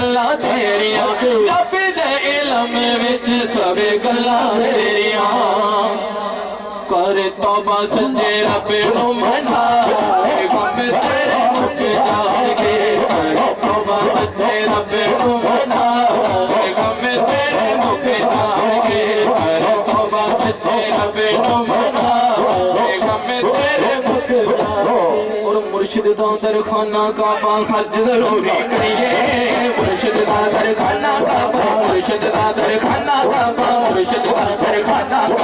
گلاں تیریاں جب دے علم وچ سب گلاں تیریاں کر توبہ سچے رب نو منا غم تیرے مک جان گے کر توبہ سچے رب نو منا غم تیرے مک جان گے کر توبہ سچے رب نو منا غم تیرے مک جان گے اور مرشد دا درخانہ کعبہ حج ضروری کریے مرشد دا درخانہ کعبہ مرشد دا درخانہ کعبہ مرشد دا درخانہ